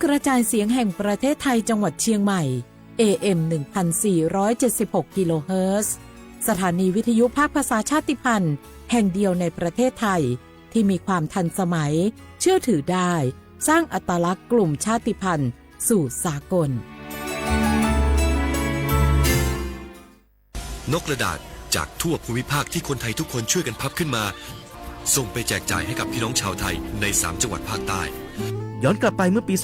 กระจายเสียงแห่งประเทศไทยจังหวัดเชียงใหม่ AM 1476 กิโลเฮิรตซ์สถานีวิทยุภาคภาษาชาติพันธุ์แห่งเดียวในประเทศไทยที่มีความทันสมัยเชื่อถือได้สร้างอัตลักษณ์กลุ่มชาติพันธุ์สู่สากลนกกระดาษจากทั่วภูมิภาคที่คนไทยทุกคนช่วยกันพับขึ้นมาส่งไปแจกจ่ายให้กับพี่น้องชาวไทยใน3จังหวัดภาคใต้ย้อนกลับไปเมื่อปี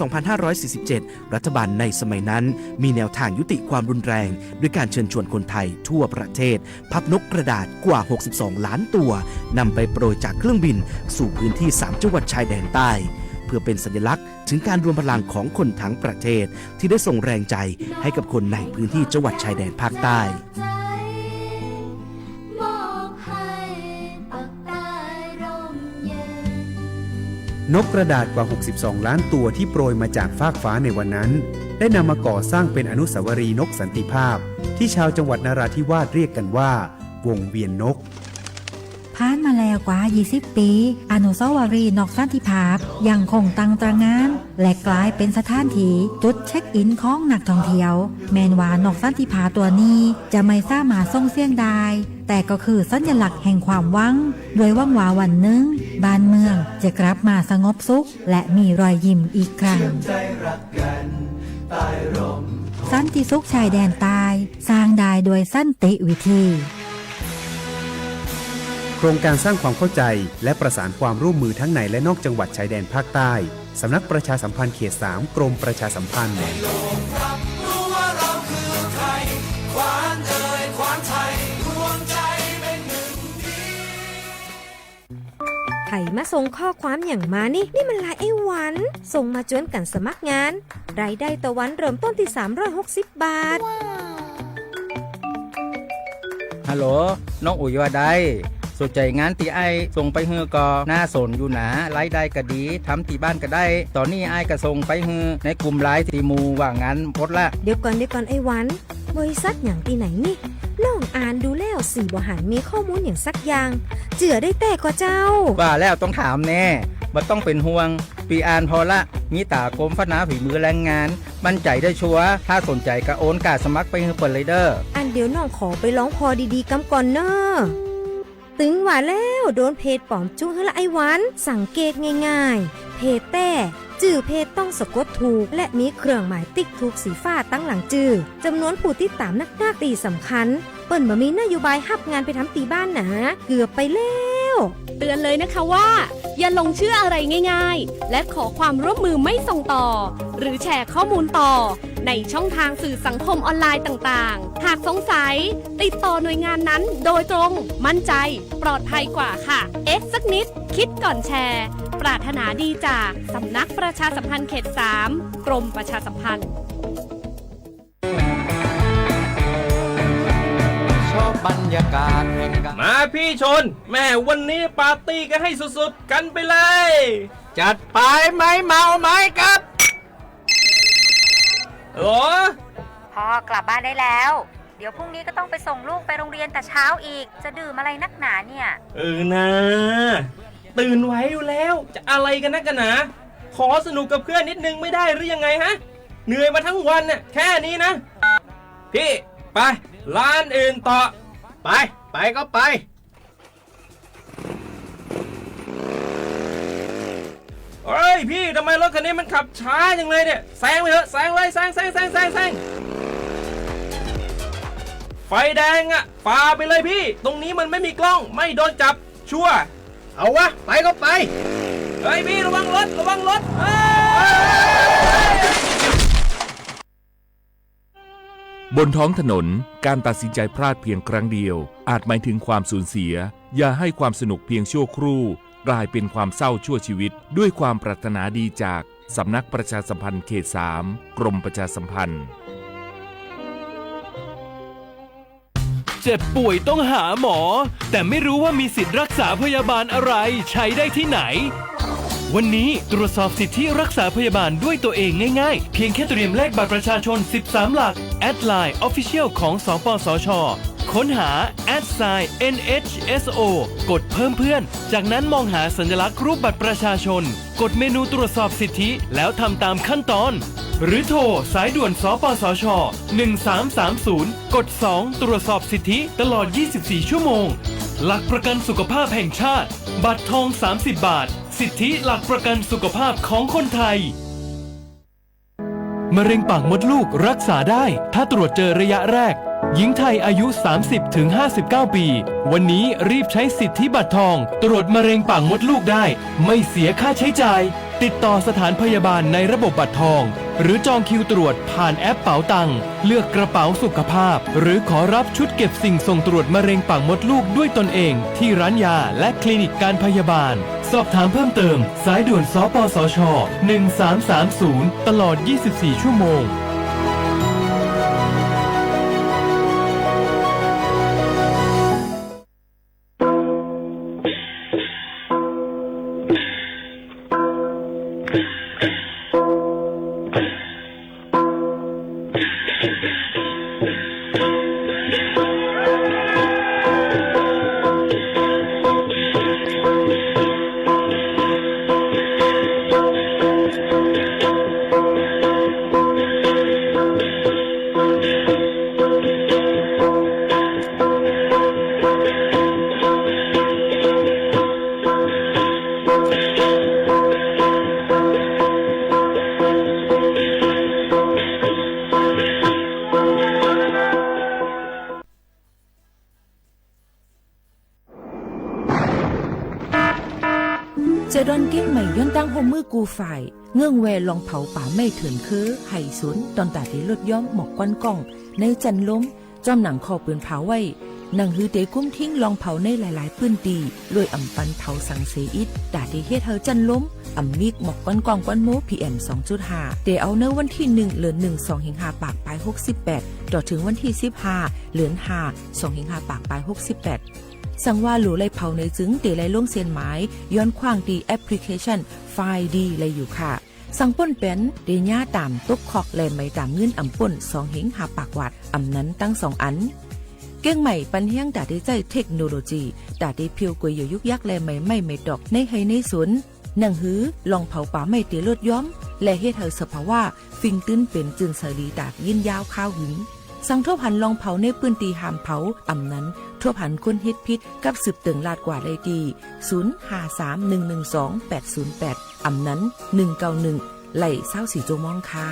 2547 รัฐบาลในสมัยนั้นมีแนวทางยุติความรุนแรงด้วยการเชิญชวนคนไทยทั่วประเทศพับนกกระดาษกว่า 62 ล้านตัวนำไปโปรยจากเครื่องบินสู่พื้นที่3จังหวัดชายแดนใต้เพื่อเป็นสัญลักษณ์ถึงการรวมพลังของคนทั้งประเทศที่ได้ส่งแรงใจให้กับคนในพื้นที่จังหวัดชายแดนภาคใต้นกกระดาษกว่า 62 ล้านตัวที่โปรยมาจากฟากฟ้าในวันนั้นได้นำมาก่อสร้างเป็นอนุสาวรีย์นกสันติภาพที่ชาวจังหวัดนราธิวาสเรียกกันว่าวงเวียนนกผ่านมาแล้วกว่า 20 ปีอนุสาวรีย์นกสันติภาพยังคงตั้งตระหง่านและกลายเป็นสถานที่จุดเช็คอินของนักท่องเที่ยวแม้ว่านกสันติภาพตัวนี้จะไม่สามารถส่งเสียงได้แต่ก็คือสัญลักษณ์แห่งความหวังโดยหวังว่าวันหนึ่งบ้านเมืองจะกลับมาสงบสุขและมีรอยยิ้มอีกครั้งสันติสุขชายแดนใต้สร้างได้โดยสันติวิธีโครงการสร้างความเข้าใจและประสานความร่วมมือทั้งในและนอกจังหวัดชายแดนภาคใต้สำนักประชาสัมพันธ์เขต 3 กรมประชาสัมพันธ์ไผ่มาส่งข้อความอย่างมานี่มันลายไอ้หวันส่งมาจวนกันสมัครงานรายได้ต่อวันเริ่มต้นที่360 บาทฮัลโหลน้องอุ๋ยว่าได้สนใจงานตีไอส่งไปเฮือก็น่าสนอยู่หนารายได้ก็ดีทำที่บ้านก็ได้ตอนนี้ไอก็ส่งไปเฮือในกลุ่มไลน์ที่มูว่างานพดละเดี๋ยวก่อนไอ้หวันบริษัทอย่างที่ไหนนี่ลองอ่านดูแล้วสี่บ่หันมีข้อมูลอย่างสักอย่างเจือได้แต่ก็เจ้าว่าแล้วต้องถามแน่บ่ต้องเป็นห่วงปีอ่านพอละมีตากรมพัฒนาฝีมือแรงงานมั่นใจได้ชัวร์ถ้าสนใจก็โอนกาสมัครไปเฮือเปิดเลยเด้ออันเดี๋ยวน้องขอไปร้องพอดีๆกำก่อนเนอะตึงว่าแล้วโดนเพจปลอมจุ้งให้ละไอ้หวันสังเกตง่ายๆเพจแต่จื่อเพจต้องสะกดถูกและมีเครื่องหมายติ๊กถูกสีฟ้าตั้งหลังจื่อจำนวนผู้ติดตามนักตีสำคัญเปิ้นบ่มีนโยบายฮับงานไปทำตีบ้านนะเกือบไปแล้วเตือนเลยนะคะว่าอย่าลงเชื่ออะไรง่ายๆและขอความร่วมมือไม่ส่งต่อหรือแชร์ข้อมูลต่อในช่องทางสื่อสังคมออนไลน์ต่างๆหากสงสัยติดต่อหน่วยงานนั้นโดยตรงมั่นใจปลอดภัยกว่าค่ะสักนิดคิดก่อนแชร์ปรารถนาดีจากสำนักประชาสัมพันธ์เขต 3 กรมประชาสัมพันธ์ชอบบรรยากาศมาพี่ชนแม่วันนี้ปาร์ตี้กันให้สุดๆกันไปเลยจัดไปไหมเมาไหมครับโอ้พ่อกลับบ้านได้แล้วเดี๋ยวพรุ่งนี้ก็ต้องไปส่งลูกไปโรงเรียนแต่เช้าอีกจะดื่มอะไรนักหนาเนี่ยนะตื่นไว้อยู่แล้วจะอะไรกันนักกันหนาขอสนุกกับเพื่อนนิดนึงไม่ได้หรือยังไงฮะเหนื่อยมาทั้งวันน่ะแค่นี้นะพี่ไปร้านอื่นต่อไปก็ไปเฮ้ยพี่ทำไมรถคันนี้มันขับช้าจังเลยเนี่ยแซงไปเถอะแซงเลยแซงไฟแดงอ่ะฝ่าไปเลยพี่ตรงนี้มันไม่มีกล้องไม่โดนจับชัวร์เอาวะไปก็ไปเฮ้ยพี่ระวังรถบนท้องถนนการตัดสินใจพลาดเพียงครั้งเดียวอาจหมายถึงความสูญเสียอย่าให้ความสนุกเพียงชั่วครู่กลายเป็นความเศร้าชั่วชีวิตด้วยความปรารถนาดีจากสำนักประชาสัมพันธ์เขต 3 กรมประชาสัมพันธ์เจ็บป่วยต้องหาหมอแต่ไม่รู้ว่ามีสิทธิ์รักษาพยาบาลอะไรใช้ได้ที่ไหนวันนี้ตรวจสอบสิทธิรักษาพยาบาลด้วยตัวเองง่ายๆเพียงแค่เตรียมเลขบัตรประชาชน13 หลักแอดไลน์ Official ของสปสช ค้นหา @NHSO กดเพิ่มเพื่อน จากนั้นมองหาสัญลักษณ์รูปบัตรประชาชน กดเมนูตรวจสอบสิทธิแล้วทำตามขั้นตอน หรือโทรสายด่วนสปสช1330กด2ตรวจสอบสิทธิตลอด24ชั่วโมงหลักประกันสุขภาพแห่งชาติบัตรทอง30 บาทสิทธิหลักประกันสุขภาพของคนไทยมะเร็งปากมดลูกรักษาได้ถ้าตรวจเจอระยะแรกหญิงไทยอายุ 30-59 ปีวันนี้รีบใช้สิทธิบัตรทองตรวจมะเร็งปากมดลูกได้ไม่เสียค่าใช้จ่ายติดต่อสถานพยาบาลในระบบบัตรทองหรือจองคิวตรวจผ่านแอปเป๋าตังเลือกกระเป๋าสุขภาพหรือขอรับชุดเก็บสิ่งส่งตรวจมะเร็งปากมดลูกด้วยตนเองที่ร้านยาและคลินิกการพยาบาลสอบถามเพิ่มเติมสายด่วนสปสช1330ตลอด24ชั่วโมงเจดอนเก้งใหม่ย้อนตั้งโฮมือกูฝ่ายเงื่องแวลองเผาป่าไม่เถื่อนคือไห่สุนตอนตาที่ลดย้อมหมอกก้อนกล้องในจันล้มจอมหนังคอปืนเผาไว้หนังฮือเตกุ้มทิ้งลองเผาในหลายๆพื้นตีโดยอ่ำปันเผาสังเสอิดตาที่เฮ็ดเฮาจันล้มอ่ำมิกหมอกก้อนกล้องก้อนโม PM 2.5 เตเอาเนื้อวันที่1เดือน1 2สิงหาปากปลาย68ต่อถึงวันที่15เดือน5 2สิงหาปากปลาย68สั่งว่าหลูไล่เผาในจึงเตไล่ล่งเส้นหมายย้อนขว้างดีแอปพลิเคชันไฟล์ดีเลยอยู่ค่ะสั่งป่นเป็นเดญ่าตามตกคอกแลนไม่ตามเงินอ่ำป่น2หิงหาปากวาดอ่ำนั้นตั้ง2อันเก้งใหม่ปันเฮียงตาได้ใจเทคโนโลยีตาได้เพียวกวยอยู่ยุกยักแลไม่ดอกในไฮในสวนหนังหือลองเผาป่าไม่เตลดย้อมและเฮ็ดเฮาสภาวะฟิงตื้นเป็นจึงสลีตากยินยาวข้าวหึงสั่งทั่วพันลองเผาในปืนตีหามเผาอ่ำนั้นทั่วพันคนเฮ็ดพิษกับสืบตึงลาดกว่าเลยดี0531128808อ่ำนั้น191ไหล่24โจมองค่ะ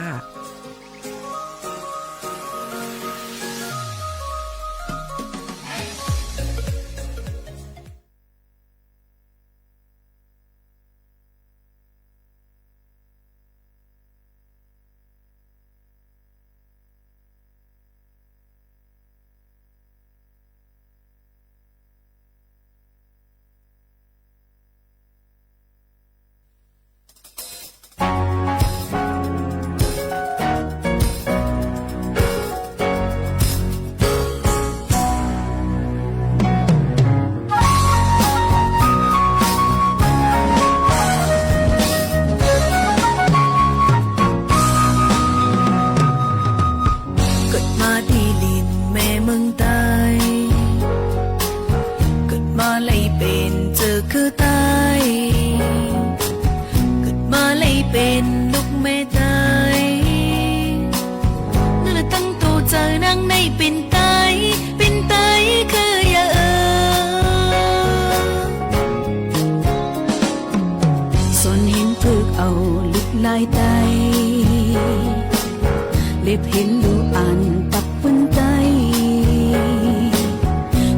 เล็บเห็นดูอ่านตับปืนไต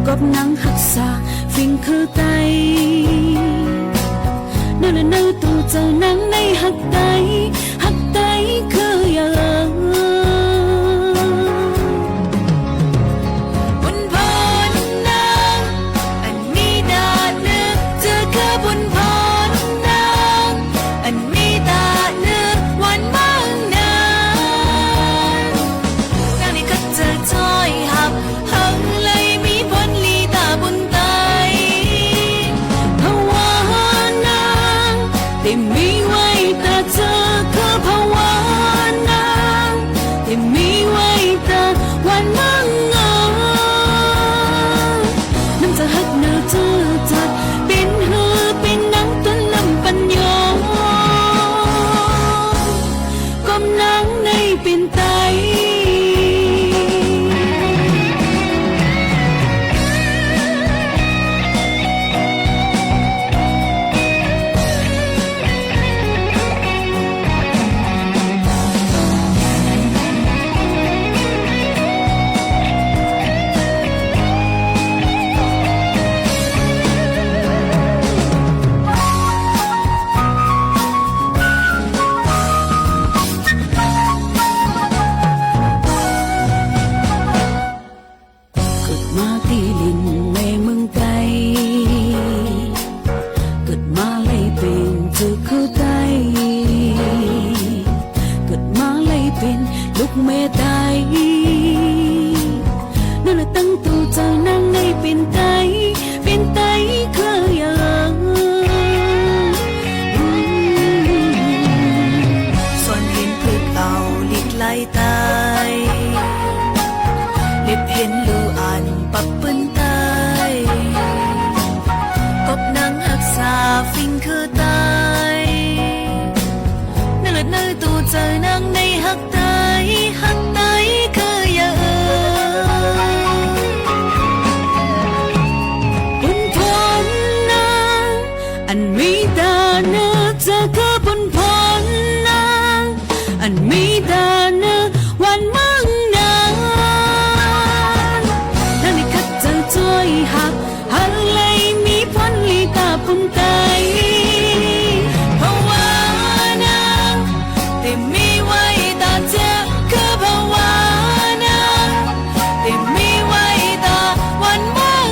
กบนังหักษาฟิงคือไตเนื้อตูเจอนังในหักไตคืออย่างบนพรนางอันมีดาเนื้อเจอคือบนพรนางอันมีดาเนื้อวันมั่งนางนางนี่ก็เจอถ้อยหับหังเลยมีผลลีตาบนไตเพราะว่านางได้มีไว้แต่เธอ เป็นลูกแม่ตายนั่นละตั้งตัวเจอนางในเป็นไตคืออย่างส่วนเห็นพึกเอาลิดไล่ตายเล็บเห็นลูอันปับปืนตายกบนางหักษาฟิงคือตายนั่นละนั่นตัวเจอนางในหักตายคืออย่างอันมีตาเนื้อเธอคือบุญพรนางอันมีตาเนื้อวันมั่งนางนั่นในคัดเจอช่วยหักหันเลยมีพ้นลีตาปุ่นไตเพราะว่านางแต่มีไว้ตาเจ็บคือเพราะว่านางแต่มีไว้ตาวันมั่ง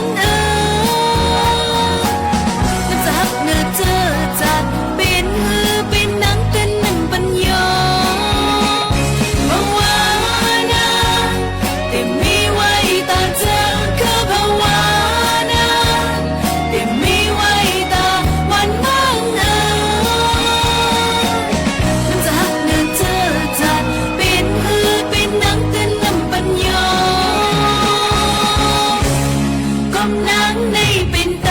เจอจัดเป็นมือเป็นนังเป็นหนึ่งปัญญาเพราะว่านางแต่มีไว้ตาเจอคือเพราะว่านางแต่มีไว้ตาวันมั่งมันจะหักเนื้อเจอจัดเป็นมือเป็นนังเป็นหนึ่งปัญญาก้มนางในเป็นไต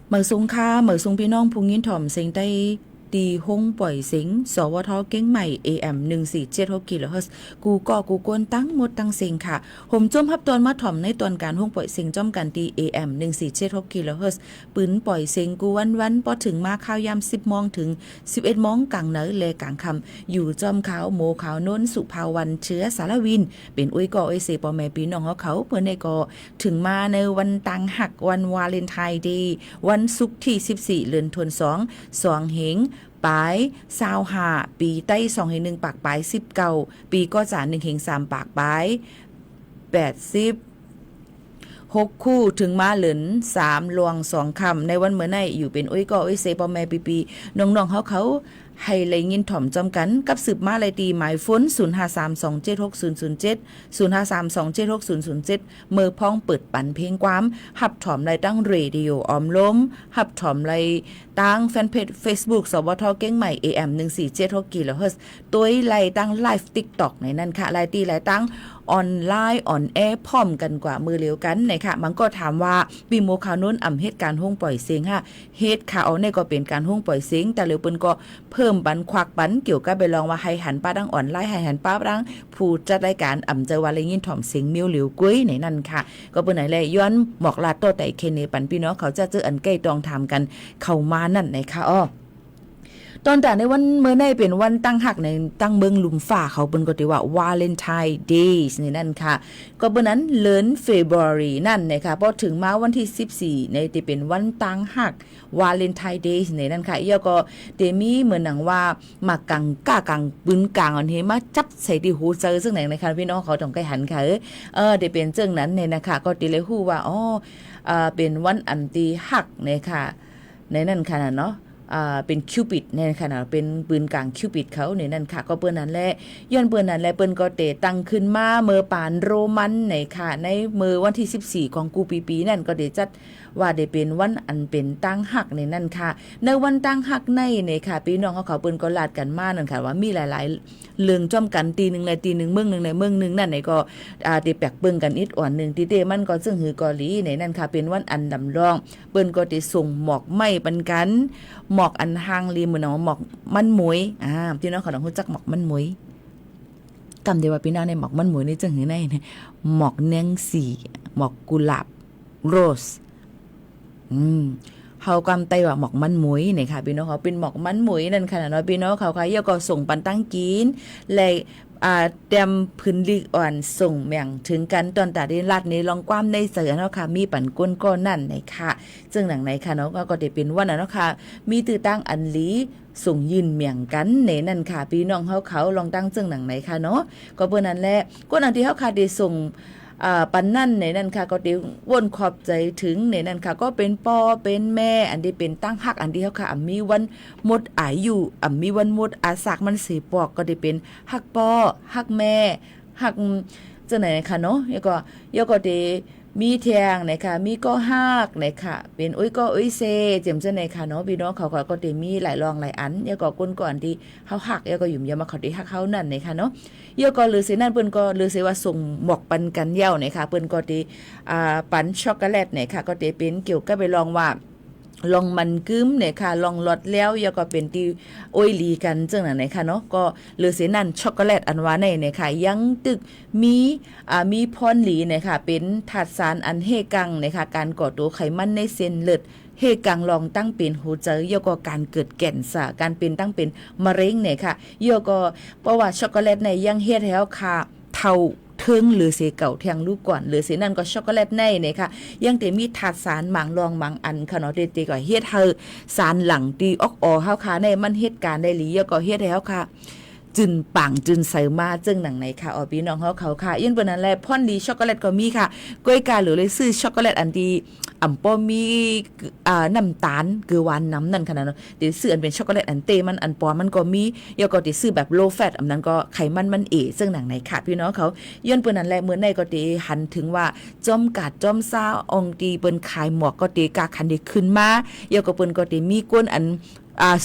เหมือซุงค่าเหมือซุงพี่น้องพุงยินถ่อมเสียงได้ตีห้องปล่อยเสียงสวทเก้งใหม่ AM 1476 กิโลเฮิรตซ์กูก่อกูกวนตั้งหมดตั้งเสียงค่ะผมจมพับตอนมาถ่อมในตอนการห้องปล่อยเสียงจ้อมกันตี AM 1476 กิโลเฮิรตซ์ปืนปล่อยเสียงกูวันพอถึงมาข้าวยาม10 โมงถึง 11 โมงกลางเหนือเลกลางคำอยู่จอมขาวโมขาวน้นสุภาวันเชื้อสารวินเป็นอุ้ยก่อไอเสปอแม่ปีน้องเขาเพื่อนในก่อถึงมาในวันตังหักวันวาเลนไทน์เดย์วันศุกร์ที่14เดือนธันวาคม2เหงปลาย25ปีใต้2ให้1ปากปลาย19ปีก็จ่า1เหง3ปากปลาย80 6คู่ถึงมาเหลิน3ลวง2คำในวันเมื่อไหร่อยู่เป็นอุ้ยก็อุ้ยเซปอแม่ปีน้องๆเขาให้เลยยินถ่อมจอมกันกับสืบมาเลยตีหมายฝน0532760070 0532760070เมื่อพ้องเปิดปันเพลงความหับถ่อมเลยตั้งเรดิโอออมล้มหับถ่อมเลยตั้งแฟนเพจ Facebook สวทเก้งใหม่ AM 1476 กิโลเฮิรตซ์ตัวไล่ตั้งไลฟ์ TikTok ในนั้นค่ะไล่ตีไล่ตั้งออนไลน์ออนแอร์พร้อมกันกว่ามือเร็วกันนะคะมันก็ถามว่าปีโมข่าวนู้นอำเหตุการณ์ห้องปล่อยเสียงค่ะเหตุข่าวเนี่ยก็เป็นการห้องปล่อยเสียงแต่เร็วเปิ้นก็เพิ่มบันควักบันเกี่ยวกับไปลองว่าให้หันป้าดังออนไลน์ให้หันป้าดังผู้จัดรายการอำเจอว่าเลยยินถ่อมเสียงมิวหลิวกุ้ยในนั้นค่ะก็เปิ้นไหนแลย้อนหมอกลาดโตแต่เคเนปันพี่น้องเขาจะเจออันใกล้ตองทำกันเข้ามานั่นนะคะอ้อตอนแต่ในวันเมื่อในเป็นวันตั้งหักในตั้งเมืองลุมฝ่าเขาเป็นก็ถือว่าวาเลนไทน์เดย์นี่นั่นค่ะก็เป็นนั้นเลิร์นเฟบรุรีนั่นนะคะพอถึงมาวันที่14ในที่เป็นวันตั้งหักวาเลนไทน์เดย์นี่นั่นค่ะเยอะก็เดมีเหมือนหนังว่ามากังก้ากังปืนกลางอันนี้มาจับใส่ที่หูเจอซึ่งไหนนะคะพี่น้องเขาต้องใกล้หันค่ะเดี๋ยวเป็นเจ้งนั้นเนี่ยนะคะก็ตีเลยฮู้ว่าเป็นวันอันตีหักเนี่ยค่ะในนั่นค่ะเนาะเป็นคิวปิดในขณะเป็นปืนกลางคิวปิดเขาในนั้นค่ะก็เปิ้นนั้นแหละย้อนเปิ้นนั้นแหละเปิ้นก็เตะตั้งขึ้นมาเมื่อปานโรมันในค่ะในมื้อวันที่14ของกูปีนั่นก็ได้จัดว่าได้เป็นวันอันเป็นตั้งหักในนั้นค่ะในวันตั้งหักในค่ะพี่น้องเขาเปิ้นก็ลาดกันมานั่นค่ะว่ามีหลายๆเรื่องจ้อมกันตีนึงในตีนึงเมืองนึงในเมืองนึงนั่นก็ได้แปลกเบิ่งกันอีกอ่อนนึงที่เตมันก็ซึ่งหือกอลีในนั้นค่ะเป็นวันอันดำรองเปิ้นก็ได้ส่งหมอกไม้ปันกันหมอกอันหางลีเหมือนหมอกมันหมวยพี่น้องเขาต้องรู้จักหมอกมันหมวยกำเดียวว่าพี่น้องในหมอกมันหมวยนี่จังหือในหมอกเนียงสี หมอกกุหลาบโรสเฮากำไตว่าหมอกมันหมุยเนี่ยค่ะพี่น้องเขาเป็นหมอกมันหมุยนั่นค่ะเนาะพี่น้องเขาค่ะยก็ส่งปันตั้งกินและเต็มพื้นลีกอ่อนส่งแม่งถึงกันตอนตาได้รัดนี้ลองความในเสือเนาะค่ะมีปั่นก้นก้อนนั่นในค่ะซึ่งหนังในค่ะเนาะก็ได้เป็นวันเนาะค่ะมีตื้อตั้งอันลีส่งยืนเมียงกันในนั่นค่ะพี่น้องเขาลองตั้งซึ่งหนังไหนค่ะเนาะก็เพื่อนั้นแหละก้นอันที่เขาค่ะได้ส่งปันนั่นในนั่นค่ะก็ได้วนขอบใจถึงในนั่นค่ะก็เป็นพ่อเป็นแม่อันที่เป็นตั้งฮักอันที่เขาค่ะมีวันหมดอายุมีวันหมดอาสากมันสีปอกก็ได้เป็นฮักพ่อฮักแม่ฮักจังไหนค่ะเนาะยก็ได้มีแทงนะคะมีก็ฮักนะคะเป็นอุ้ยก็อุ้ยเซเจ็มจังไหนค่ะเนาะพี่น้องเขาก็ได้มีหลายรองหลายอันยก็ก้นก่อนที่เฮาฮักยก็อยู่ยามมาเขาได้ฮักเฮานั่นนะคะเนาะเยอะก็ลือสินั่นเปิ้นก็ลือสิว่าส่งหมอกปันกันเย้านะคะเปิ้นก็ได้ปันช็อกโกแลตนะคะก็ได้เป็นเกี่ยวกับไปลองว่าลองมันกึ้มเนี่ยค่ะลองลดแล้วยก็เป็นที่โอ้ยลีกันจังนั้นนะคะเนาะก็ลือสินั่นช็อกโกแลตอันว่าในเนี่ยค่ะยังตึกมีพรหลีเนี่ยค่ะเป็นถาดสารอันเฮกังเนี่ยค่ะการก่อตัวไขมันในเส้นเลือดเฮกังลองตั้งเป็นหัวใจยก็การเกิดแก่นสะการเป็นตั้งเป็นมะเร็งเนี่ยค่ะยก็เพราะว่าช็อกโกแลตในยังเฮ็ดให้เฮาค่ะเท่าเทิงหรือเสเก่าแทงลูกก่อนหรือเสนั่นก็ช็อกโกแลตในเนี่ยค่ะยังแต่มีถาดสารหมางรองหมางอันค่ะเนาะเตก็เฮ็ดให้สารหลังตีออกเฮาค่ะในมันเฮ็ดการได้หลีก็เฮ็ดให้เฮาค่ะจึนปังจึนใส่มาจึงหนังไหนค่ะพี่น้องเขาค่ะยันเปิ้นนั้นแหละพ่อนดีช็อกโกแลตก็มีค่ะก้อยกาหรือเลยซื้อช็อกโกแลตอันดีป้อมีน้ำตาลคือหวานน้ำนั่นขนาดเนาะเดี๋ยวซื้ออันเป็นช็อกโกแลตอันเตมันอันปอมันก็มียก็ติซื้อแบบโลแฟตอันนั้นก็ไขมันซึ่งหนังไหนค่ะพี่น้องเขายันเปิ้นนั้นแหละมื้อในก็ติหันถึงว่าจอมกาดจอมซ่าองตีเปิ้นขายหมวกก็ติกาคันได้ขึ้นมายก็เปิ้นก็ติมีก้นอัน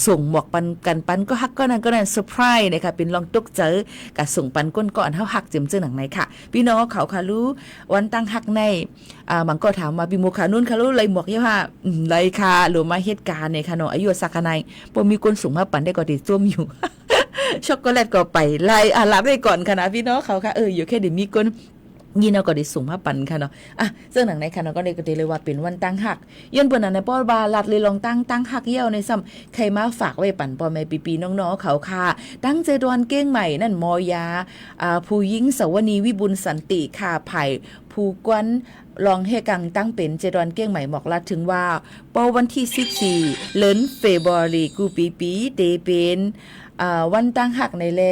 ส่งหมวกปันก็ฮักก็นั่นเซอร์ไพรส์นะคะเป็นลองตกเจอกะส่งปันก้นก่อนเฮาฮักเจิมเจอหนังไหนค่ะพี่น้องเขาค่ะรู้วันตั้งฮักในบางก็ถามมาพี่โมค่ะนุ่นค่ะรู้เลยหมวกยี่ว่าไรค่ะหรือมาเหตุการณ์ในค่ะเนาะอายุสักไหนบ่มีคนส่งมาปันได้ก็ติจ้มอยู่ ช็อกโกแลตก็ไปไล่รับได้ก่อนค่ะนะพี่น้องเขาค่ะอยู่แค่เดี๋ยวมีคนยีนเอาก็ได้ส่งมาปันค่ะเนาะซึ่งหนังในค่ะเนาะก็ได้ก็ได้เลยว่าเป็นวันตั้งหักย้อนเปิ้นในป้อบาลัดเลยลองตั้งหักเยี่ยวในซ้ำใครมาฝากไว้ปันป้อแม่ปีน้องๆเขาค่ะตั้งใจดวนเก้งใหม่นั่นมอยาผู้หญิงสวนีวิบุญสันติค่ะไผ่ผู้กวนลองให้กังตั้งเป็นเจดอนเก้งใหม่บอกลัดถึงว่าปอวันที่14เดือนเฟบรุรีกูปีเตเป็นวันตั้งหักในแล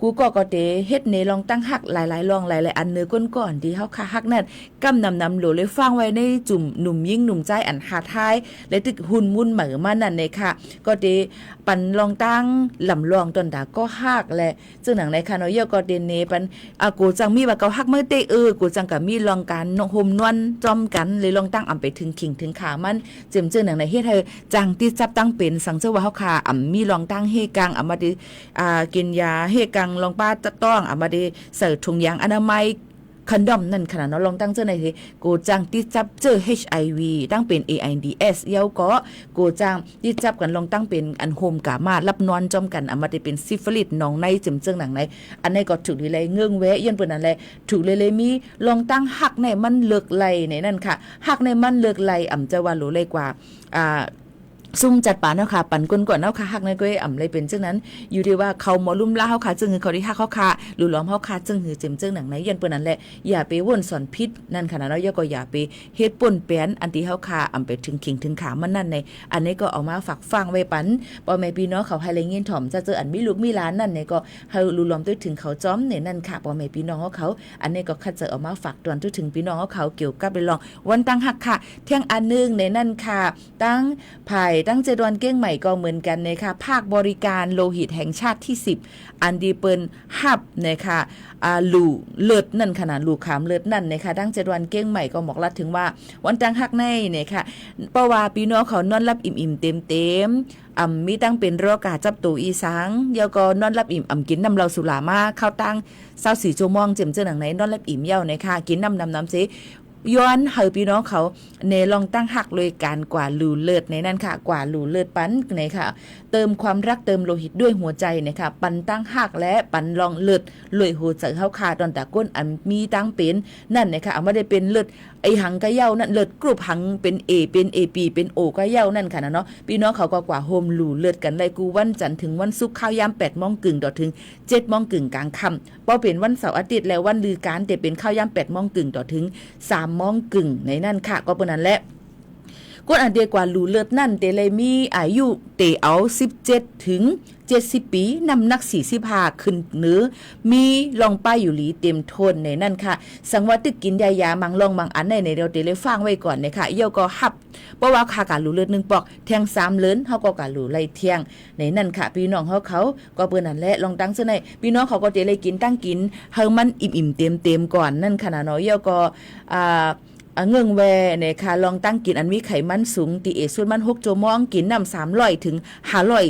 กูก็เตเฮ็ดในลองตั้งหักหลายๆลองหลายๆอันเนื้อก้นก่อนที่เฮาค่ะหักนั่นกำนำโหลเลยฟังไว้ในจุ่มหนุ่มยิ่งหนุ่มใจอันหาท้ายและตึกหุ่นมุ่นเหมือมานั่นเลยค่ะก็เตปันลองตั้งลำลองตอนดาก็หักแหละซึ่งหนังในค่ะเนาะยก็เดนเนปันกูจังมีว่าเกาหักเมื่อเตกูจังก็มีลองการนห่มนวลจอมกันเลยลองตั้งไปถึงขิงถึงขามันเจิมหนังในเฮ็ดให้จังที่จับตั้งเป็นสังเจว่าเฮาค่ะมีลองตั้งเฮกังมาดิกินยาเฮกังลองป้าต้องมาดิใส่ถุงยางอนามัยคอนดอมนั่นขนาดเนาะลองตั้งเจอในที่กูจังที่จับเจอ HIV ตั้งเป็น AIDS เยาก็กูจังที่จับกันลองตั้งเป็นอันโฮมกามารับนอนจอมกันมาได้เป็นซิฟิลิสน้องในจิมเจิงหนังในอันนี้ก็ถูกเลยเงื่องแวะยันเปิ้นนั่นแหละถูกเลยมีลองตั้งหักในมันเลิกไหลในนั่นค่ะหักในมันเลิกไหลจะว่ารู้เลยกว่าซุ่มจัดปาเนาะค่ะปั่นก้นก่อนเนาะค่ะฮักในก้อยเลยเป็นจังนั้นอยู่ที่ว่าเขาหมอลุ่มล่าเฮาค่ะจึงคือเขาที่ฮักเฮาค่ะหรือล้อมเฮาค่ะจึงคือเจ็มจึงหนังในยันเปิ้นนั่นแหละอย่าไปว่นสอนพิษนั่นค่ะเนาะอย่าก็อย่าไปเฮ็ดป่นแป้นอันที่เฮาค่ะไปถึงขิงถึงขามันนั่นในอันนี้ก็เอามาฝากฟังไว้ปันพ่อแม่พี่น้องเขาให้แรงเงินถ่อมจะเจออันมีลูกมีหลานนั่นในก็ให้รู้ล้อมด้วยถึงเขาจ้อมในนั่นค่ะพ่อแม่พี่น้องเขาอันนี้ก็คัดจะเอามาฝากตอนถึงพี่น้องเขาเกี่ยวกับไปลองวันตั้งฮักค่ะเที่ยงอันนึงในนั่นค่ะตั้งไผ่ตั้งเจดวันเก้งใหม่ก็เหมือนกันนะคะภาคบริการโลหิตแห่งชาติที่10อันดีเปิ้นฮับนะคะลูเลิศนั่นขนาดลูขามเลิศนั่นนะคะตั้ง7วันเก้งใหม่ก็บอกลัดถึงว่าวันตั้งฮักในเนี่ยค่ะเพราะว่าพี่น้องเขานอนรับอิ่มๆเต็มมีตั้งเป็นโรคกาจับตูอีสังเยาก็นอนรับอิ่มกินน้ำเราสุรามาเข้าตั้ง24ชั่วโมงเจ็มเจอหนังไหนนอนรับอิ่มเย้านะคะกินน้ำสิ ย้อนเฮาพี่น้องเขาในลองตั้งหักเลยการกว่าลูเลิศในนั้นค่ะกว่าลูเลิศปันในค่ะเติมความรักเติมโลหิตด้วยหัวใจนะคะปันตั้งหักและปันลองเลิศลวยหัวใจเฮาขาดตอนตะก้นอันมีตั้งเป็นนั่นนะคะเอาไม่ได้เป็นเลิศไอหังกะเย้านั่นเลิศกรุ๊ปหังเป็น A เป็น AP เป็น O กะเย้านั่นค่ะเนาะพี่น้องเขาก็กว่าโฮมลูเลิศกันเลยกูวันจันทร์ถึงวันศุกร์ข้าวยาม 8:00 นกึ่งต่อถึง 7:00 นกึ่งกลางค่ำพอเป็นวันเสาร์อาทิตย์แล้ววันลือการแต่เป็นข้าวยาม 8:00 นกึ่งต่อถึง 3:00 นกึ่งในนั่นค่ะก็เป็นนั้นแหละกวนอันเดียกว่าลูเลิศนั่นเตเลยมีอายุเตเอา17ถึง70ปีน้ำหนัก45ขึ้นเนื้อมีลองป้ายอยู่หลีเต็มทนในนั่นค่ะสังว่าตึกกินยามังลองมังอันในเราเตเลยฟังไว้ก่อนนะคะเยี่ยวก็หับเพราะว่าค่าการลูเลิศ1ปอกแทง3เลินเฮาก็การลูไล่เที่ยงในนั่นค่ะพี่น้องเขาก็เปิ้นนั่นแหละลองตั้งซะในพี่น้องเขาก็เตเลยกินตั้งกินเฮามันอิ่มๆเต็มๆก่อนนั่นค่ะเนาะเยี่ยวก็เงื่องแวเนี่ยค่ะลองตั้งกินอันมีไขมันสูงตีเอส่วนมัน6ชั่วโมงกินน้ำ300ถึง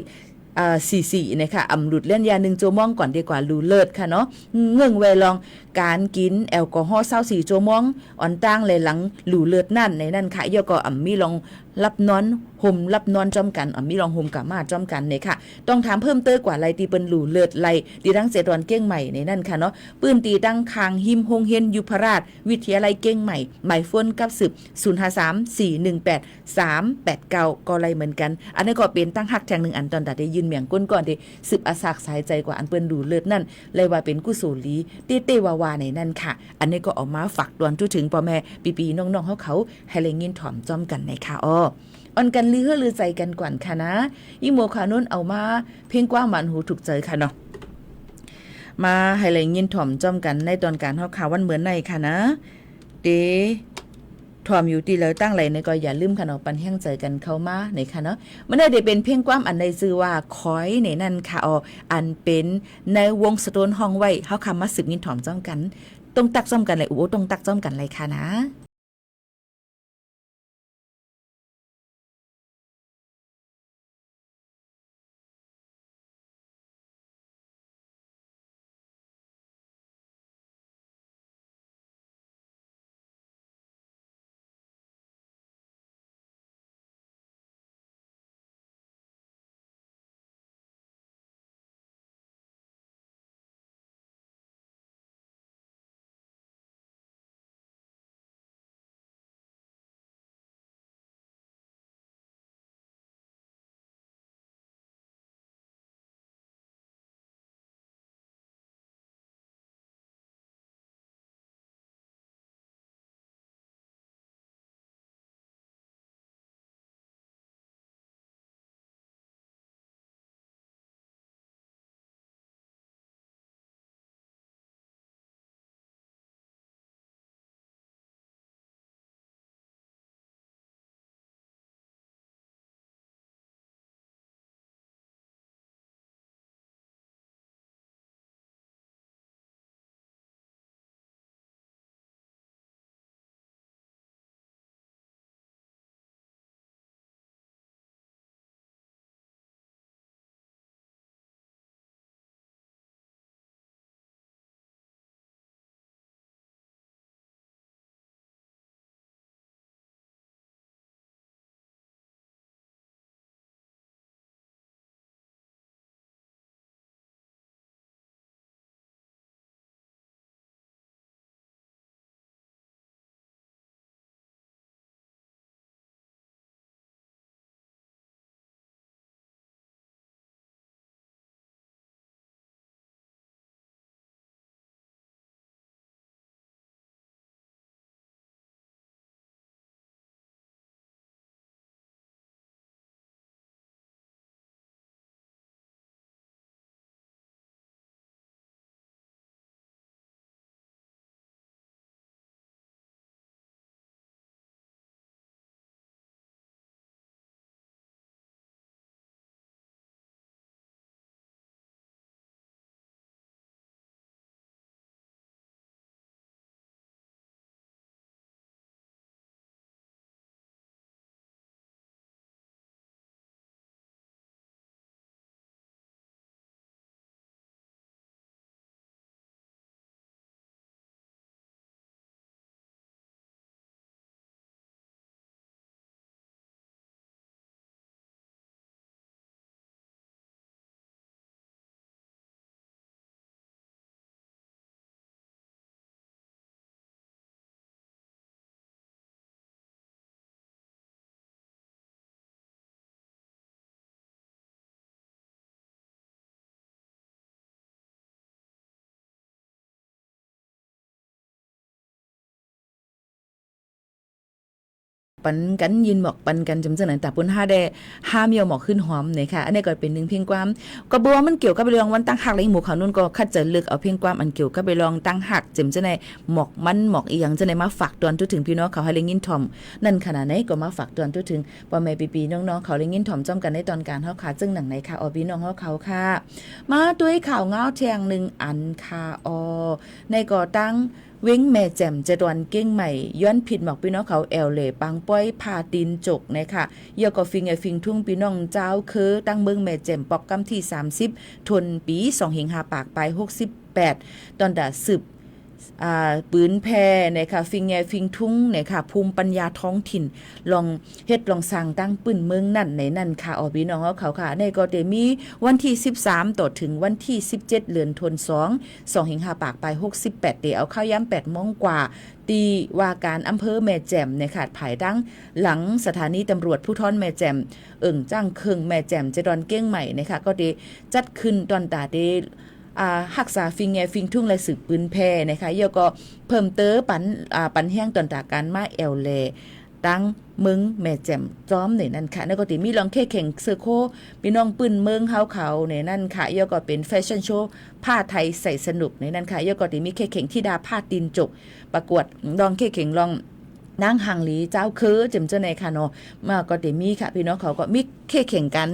500ซีซีนะคะอำรุดเล่นยา1ชั่วโมงก่อนดีกว่าลูเลิศค่ะเนาะเงื่องแวลองการกินแอลกอฮอล์24ชั่วโมงอ่อนตั้งเลยหลังลูเลิศนั่นในนั่นค่ะย่อก็มีลองรับนอนห่มรับนอนจอมกันมีลองห่มกับมาจอมกันเนี่ยค่ะต้องถามเพิ่มเติมกว่าไรตีเป็นลูเลิศไรตีทั้งเสดอนเก้งใหม่ในนั่นค่ะเนาะปืนตีตั้งคางหิมฮงเฮนยุพราชวิทยาลัยเก้งใหม่หมายโฟนกับสืบ053-418-389ก็ไรเหมือนกันอันนี้ก็เป็นตั้งหักแทงหนึ่งอันตอนแต่ได้ยืนเมียงก้นก่อนที่สืบอาสากสายใจกว่าอันเปิ้นลูเลิศนั่นเลยว่าเป็นกุศลีเต้วาวาในนั่นค่ะอันนี้ก็ออกมาฝากดวนถึงพ่อแม่ปีๆน้องๆเขาให้เลยยินถ่อมจอมกันในค่ะออนกันลือใจกันก่อนค่ะนะยิ่งโมคานุ่นเอามาเพ่งกว้างมันหูถูกใจค่ะเนาะมาให้เลยยินถ่อมจอมกันในตอนการเฮาข่าววันเหมือนในค่ะนะเดถ่อมอยู่ตีแล้วตั้งไหลในก็อย่าลืมค่ะเนาะปันแห้งใจกันเข้ามาในค่ะเนาะมันได้เป็นเพ่งกว้างอันในชื่อว่าคอยในนั่นค่ะอันเป็นในวงสะโตนห้องไว้เฮาคำมาสืบยินถ่อมจอมกันตรงตักจอมกันเลยตรงตักจอมกันเลยค่ะนะ ปันกันยินหมอกปันกันจำเจอหนังแต่ปุ่นห้าได้ห้ามเยาหมอกขึ้นหอมเนี่ยค่ะอันนี้ก็เป็นหนึ่งเพียงความก็บอกว่ามันเกี่ยวกับเรื่องวันตั้งหักและหมู่เขานุ่นก็คัดจะเลือกเอาเพียงความอันเกี่ยวกับไปลองตั้งหักจำเจอในหมอกมันหมอกอีหยังจะในมาฝากตอนถึงพี่น้องเขาให้เลี้ยงยินทอมนั่นขนาดไหนก็มาฝากตอนถึงพ่อแม่ปีๆน้องๆเขาเลี้ยงยินทอมจ้อมกันในตอนการเฮาขาจึงหนังไหนค่ะพี่น้องเขาค่ะมาด้วยข่าวเงาแทงหนึ่งอันค่ะในก่อตั้งเว้งแม่แจ่มจะดวนเก้งใหม่ย้อนผิดหมอกพี่น้องเขาแอลเหล่ปังป้อยพาตีนจกนะคะเยาก็ฟิงฟิงทุ่งพี่น้องเจ้าคือตั้งเมืองแม่แจ่มปอกกำที่30ทุนปี2 5 ปากไป68ตอนดาสืบปืนแพนะคะฟิงแงฟิงทุ่งนะคะภูมิปัญญาท้องถิ่นลองเฮ็ดลองสร้างตั้งปืนเมืองนั่นในนั่นค่ะพี่น้องเขาค่ะในก็จะมีวันที่13ต่อถึงวันที่17เดือนธันวาคม2 5 ปากไป68เดี๋ยวเอาเข้าย้ำ8 โมงกว่าตีว่าการอำเภอแม่แจ่มในขาดภายดังหลังสถานีตำรวจภูธรแม่แจ่มจ้างเคิงแม่แจ่มจะดอนเก้งใหม่นะคะก็ได้จัดขึ้นตอนตาได้หักษาฟิงแงฟิงทุ่งและสืบปืนแพนะคะเยาก็เพิ่มเตอปันแห้งตอนตาการมาแอลเลตั้งมึงแม่แจ่มจ้อมในนั่นค่ะแล้วก็ติมีลองแข่งเซอร์โคพี่น้องปืนเมืองเขาในนั่นค่ะเยาก็เป็นแฟชั่นโชว์ผ้าไทยใส่สนุกในนั่นค่ะเยาก็ติมีแข่งที่ดาผ้าตีนจกประกวดลองแข่งลองนางหังหลีเจ้าคือจำเจ้าในค่ะเนาะมาก็ติมีค่ะพี่น้องเขาก็มีแข่งกัน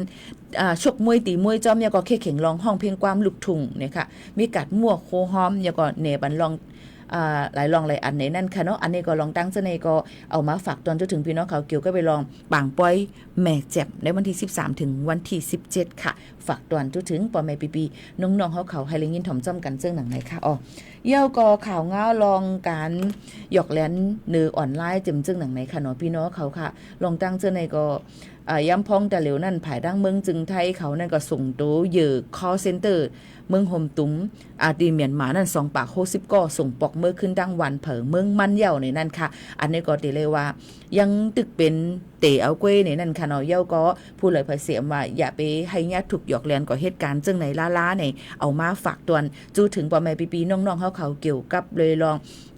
ชกมวยตีมวยจอมยาก็แข่งลองห้องเพียงความลูกทุ่งเนี่ยค่ะมีกัดมั่วโคหอมยาก็เนบันลองหลายลองหลายอันในนั่นค่ะเนาะอันนี้ก็ลองตั้งเจ้าในก็เอามาฝากตอนจนถึงพี่น้องเขาเกี่ยวก็ไปลองปางป้อยแม่แจ่มในวันที่13ถึงวันที่17ค่ะฝากตอนจนถึงปอแม่ปีๆน้องๆเขาให้เลี้ยงยินถ่อมจ้ำกันเจ้าหนังไหนค่ะเย่าก็ข่าวเงาลองการหยอกแหลนเนื้อออนไลน์จึงหนังไหนค่ะเนาะพี่น้องเขาค่ะลองตั้งเจ้าในก็ย้ำพ้องแต่เหลวนั่นภายดังเมืองจึงไทยเขานั่นก็ส่งตัวเหยื่อ call center เมืองโฮมตุ้มดีเมียนมานั่น2 ปาก60ก็ส่งปอกเมื่อขึ้นดังวันเผอเมืองมันเย่าในนั่นค่ะอันนี้ก็ตีเลยว่ายังตึกเป็นเตะเอาเก้ในนั่นค่ะเนาะเย่าก็พูดเลยภาษาว่าอย่าไปให้ญาติถูกหยอกแลนก่อเหตุการณ์จึงไหนล้าๆในเอามาฝากตวนจูถึงปอแม่ปีๆน้องๆเขาเกี่ยวกับเลยลอง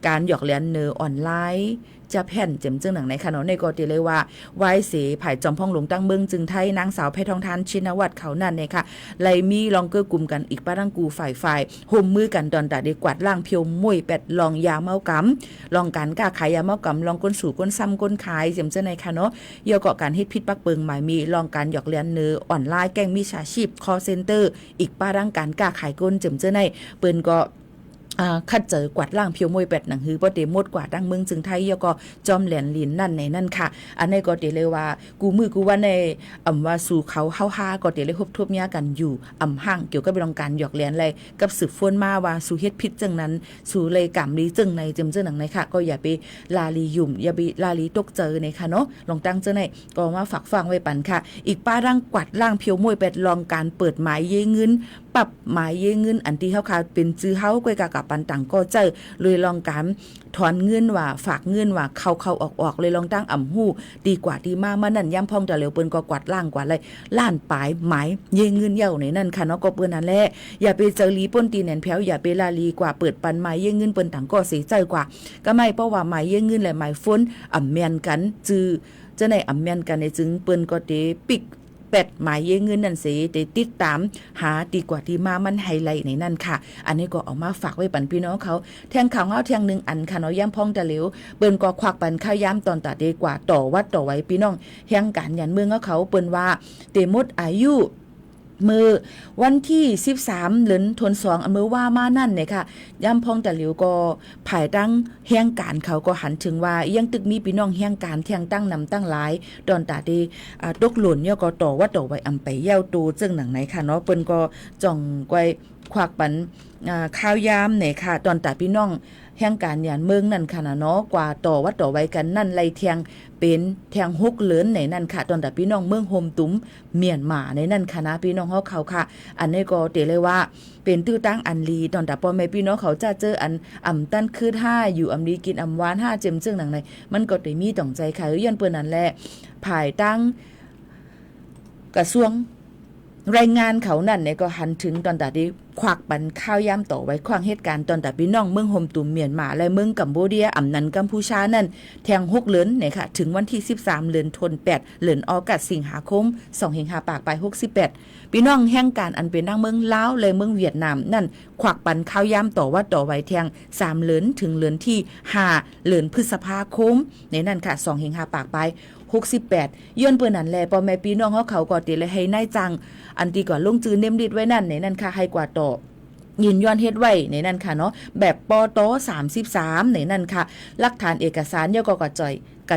การหยอกแลนเนอออนไลน์จะแผ่นเจ็มจึงหนังในค่ะเนาะในก็ตีเลยว่าไว้เสภายจอมพ่องหลวงตั้งเมืองจึงไทยนางสาวเพชรทองทานชินวัตรเขานั่นเนี่ยค่ะไลมีลองเกอร์กลุ่มกันอีกป้ารังกูฝ่ายห่มมือกันตอนตาได้กวาดล่างเพียวมวยเป็ดลองยาเมากำลองการกล้าขายยาเมากำลองก้นสู่ก้นซ้ำก้นขายเจ็มจึงในค่ะเนาะเกี่ยวกับการเฮ็ดพิษปักเปิงหมายมีลองการหยอกเลียนเนื้อออนไลน์แกล้งมิจฉาชีพ call center อีกป้ารังการกล้าขายก้นเจ็มจึงในเปิ้นก็คัดเจอกวาดล่างเพียวมวยเป็ดหนังฮือบ่เดมดกว่าดังเมืองจึงไทยยก็จอมแหลนลินนั่นในนั่นค่ะอันนี้ก็เดเลยว่ากูมือกูว่าในว่าสู่เขาเฮาฮาก็เดเลยฮบทบยากันอยู่ห่างเกี่ยวกับเรื่องการหยอกแหลนอะไรกับสืบฟ้นมาว่าสู่เฮ็ดพิษจังนั้นสู่เลยกำลีจึงในเจิมหนังในค่ะก็อย่าไปลาลียุ่มอย่าไปลาลีตกเจอในค่ะเนาะลองตั้งเจอในก็มาฝากฟังไว้ปันค่ะอีกป้าร่างกวาดล่างเพียวมวยเป็ดลองการเปิดหมายเยเงินปรับหมายเยเงินอันที่เฮาค่ะเป็นจื้อเฮาก้อยกับปันต่างก็เจอเลยลองการถอนเงินว่าฝากเงินว่าเข้าออกเลยลองตั้งหู้ดีกว่าดีมากมานั่นย่ำพ่องแต่เหลวเปิ้นก็กวาดล่างกว่าเลยล้านปลายหมายเยเงินเย่าในนั่นค่ะเนาะก็เปิ้นนั่นแหละอย่าไปเจอลีป้นตีแหนแผวอย่าไปลาลีกว่าเปิดปันหมายเยเงินเปิ้นต่างก็เสียใจกว่าก็ไม่เพราะว่าหมายเยเงินและหมายฟ้นแม่นกันจื้อจะในแม่นกันในจึงเปิ้นก็เตปิกเป็ดหมายเยเงินนั่นสิได้ติดตามหาดีกว่าที่มามันไฮไลท์ในนั่นค่ะอันนี้ก็เอามาฝากไว้ปันพี่น้องเขาแทงข่าวเงาแทงหนึ่งอันค่ะเนาะย่ำพองตะเหลวเปิ้นก็ควักปันข้าวย่ำตอนตาดีกว่าต่อวัดต่อไว้พี่น้องแห่งการยันเมืองเขาเปิ้นว่าเตมดอายุมือวันที่13เดือนธันวาคมเมื่อว่ามานั่นเนี่ยค่ะย่ำพองแต่หลิวก็ภายตั้งแห่งการเขาก็หันถึงว่ายังตึกมีพี่น้องแห่งการเที่ยงตั้งนำตั้งหลายตอนตาดีตกหล่นเนี่ยก็ต่อว่าต่อไว้ไปเย้าตูจึงหนังไหนค่ะเนาะเปิ้นก็จ่องไว้ควักปันข้าวยามเนี่ยค่ะตอนตาพี่น้องแห่งการยานเมืองนั่นค่ะเนาะกว่าต่อว่าต่อไว้กันนั่นไล่เทียงเป็นแทงฮุกเหลือนในนั่นค่ะตอนแต่พี่น้องเมืองโฮมตุ้มเมียนมาในนั่นค่ะนะพี่น้องเขาค่ะอันนี้ก็เตเลยว่าเป็นตื้อตั้งอันลีตอนแต่พ่อแม่พี่น้องเขาจะเจออันตั้นคือท่าอยู่ลีกินหวาน5เจมจึงหนังในมันก็ได้มีต้องใจค่ะย้อนเปิ้นนั่นแหละภายตั้งกระทรวงรายงานเขานั่นเนี่ยก็หันถึงตอนแต่ที่ ควักปันข้าวย่ำต่อไว้ขวางเหตุการณ์ตอนแต่พี่น้องเมืองโฮมตุ่มเมียนมาและเมืองกัมพูเดียอำนันกัมพูชานั่นแทง6เดือนเนี่ยค่ะถึงวันที่13เดือนธันวาคมเดือนออกัสสิงหาคม2568ปากไป68พี่น้องแห่งการอันเป็นดังเมืองลาวและเมืองเวียดนามนั่นควักปันข้าวย่ำต่อว่าต่อไว้แทง3เดือนถึงเดือนที่5เดือนพฤษภาคมในนั่นค่ะ25ปากไป68ย้อนเปิ้นนั่นแลพ่อแม่พี่น้องเขาก็ติเลยให้นายจังอันที่ก็ลงจือเนมดิดไว้นั่นในนั่นค่ะให้กว่าต่อยืนย้อนเฮ็ดไว้ในนั่นค่ะเนาะแบบปต33ในนั่นค่ะหลักฐานเอกสารย่อก็กร